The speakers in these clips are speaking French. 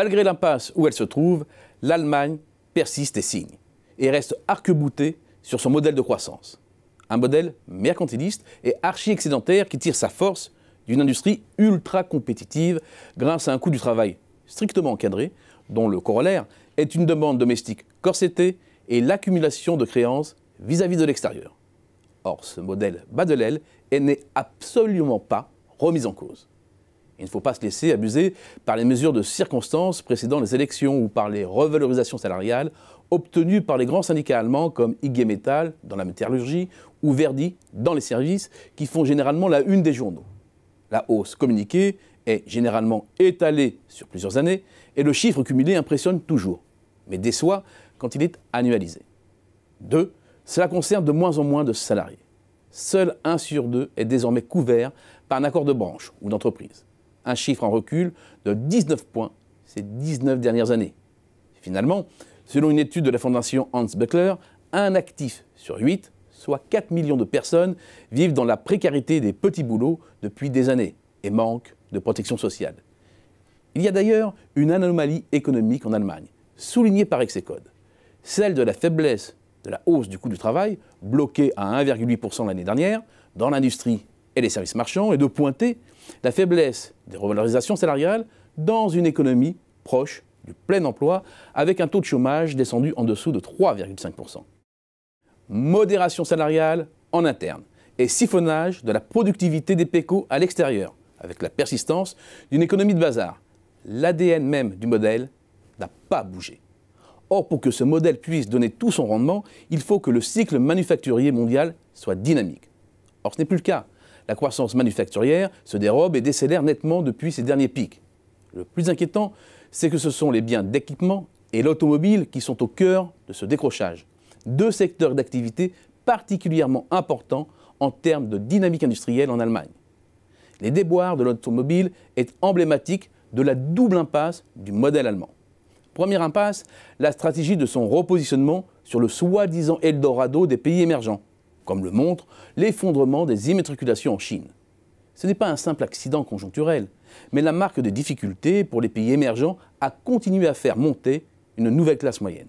Malgré l'impasse où elle se trouve, l'Allemagne persiste et signe, et reste arc-boutée sur son modèle de croissance. Un modèle mercantiliste et archi-excédentaire qui tire sa force d'une industrie ultra compétitive grâce à un coût du travail strictement encadré, dont le corollaire est une demande domestique corsetée et l'accumulation de créances vis-à-vis de l'extérieur. Or, ce modèle bas de l'aile n'est absolument pas remis en cause. Il ne faut pas se laisser abuser par les mesures de circonstances précédant les élections ou par les revalorisations salariales obtenues par les grands syndicats allemands comme IG Metall dans la métallurgie ou Verdi dans les services qui font généralement la une des journaux. La hausse communiquée est généralement étalée sur plusieurs années et le chiffre cumulé impressionne toujours, mais déçoit quand il est annualisé. 2. Cela concerne de moins en moins de salariés. Seul 1 sur 2 est désormais couvert par un accord de branche ou d'entreprise. Un chiffre en recul de 19 points ces 19 dernières années. Finalement, selon une étude de la fondation Hans Böckler, un actif sur 8, soit 4 millions de personnes, vivent dans la précarité des petits boulots depuis des années et manquent de protection sociale. Il y a d'ailleurs une anomalie économique en Allemagne, soulignée par Execode, celle de la faiblesse de la hausse du coût du travail, bloquée à 1,8% l'année dernière, dans l'industrie et les services marchands, et de pointer la faiblesse des revalorisations salariales dans une économie proche du plein emploi, avec un taux de chômage descendu en dessous de 3,5%. Modération salariale en interne et siphonnage de la productivité des PECO à l'extérieur, avec la persistance d'une économie de bazar. L'ADN même du modèle n'a pas bougé. Or, pour que ce modèle puisse donner tout son rendement, il faut que le cycle manufacturier mondial soit dynamique. Or, ce n'est plus le cas. La croissance manufacturière se dérobe et décélère nettement depuis ses derniers pics. Le plus inquiétant, c'est que ce sont les biens d'équipement et l'automobile qui sont au cœur de ce décrochage. Deux secteurs d'activité particulièrement importants en termes de dynamique industrielle en Allemagne. Les déboires de l'automobile est emblématique de la double impasse du modèle allemand. Première impasse, la stratégie de son repositionnement sur le soi-disant Eldorado des pays émergents, comme le montre l'effondrement des immatriculations en Chine. Ce n'est pas un simple accident conjoncturel, mais la marque des difficultés pour les pays émergents à continuer à faire monter une nouvelle classe moyenne.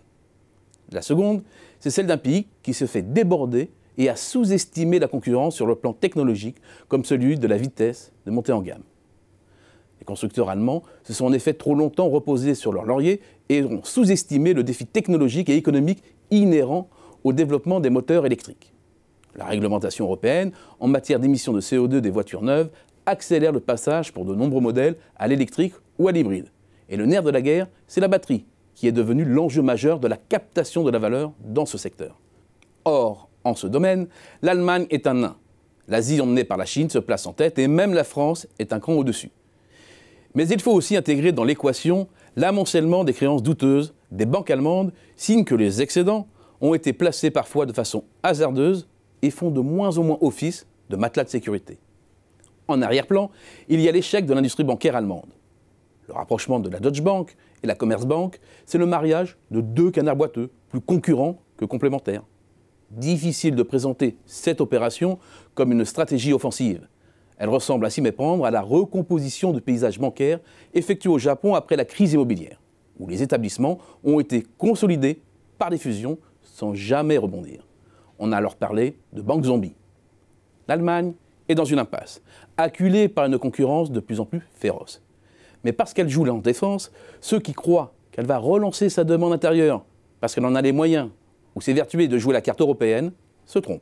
La seconde, c'est celle d'un pays qui se fait déborder et a sous-estimé la concurrence sur le plan technologique, comme celui de la vitesse de montée en gamme. Les constructeurs allemands se sont en effet trop longtemps reposés sur leurs lauriers et ont sous-estimé le défi technologique et économique inhérent au développement des moteurs électriques. La réglementation européenne en matière d'émissions de CO2 des voitures neuves accélère le passage pour de nombreux modèles à l'électrique ou à l'hybride. Et le nerf de la guerre, c'est la batterie, qui est devenue l'enjeu majeur de la captation de la valeur dans ce secteur. Or, en ce domaine, l'Allemagne est un nain. L'Asie, emmenée par la Chine, se place en tête et même la France est un cran au-dessus. Mais il faut aussi intégrer dans l'équation l'amoncellement des créances douteuses des banques allemandes, signe que les excédents ont été placés parfois de façon hasardeuse et font de moins en moins office de matelas de sécurité. En arrière-plan, il y a l'échec de l'industrie bancaire allemande. Le rapprochement de la Deutsche Bank et la Commerzbank, c'est le mariage de deux canards boiteux, plus concurrents que complémentaires. Difficile de présenter cette opération comme une stratégie offensive. Elle ressemble à s'y méprendre à la recomposition du paysage bancaire effectuée au Japon après la crise immobilière, où les établissements ont été consolidés par des fusions sans jamais rebondir. On a alors parlé de banque zombie. L'Allemagne est dans une impasse, acculée par une concurrence de plus en plus féroce. Mais parce qu'elle joue en défense, ceux qui croient qu'elle va relancer sa demande intérieure, parce qu'elle en a les moyens, ou s'évertuer de jouer la carte européenne, se trompent.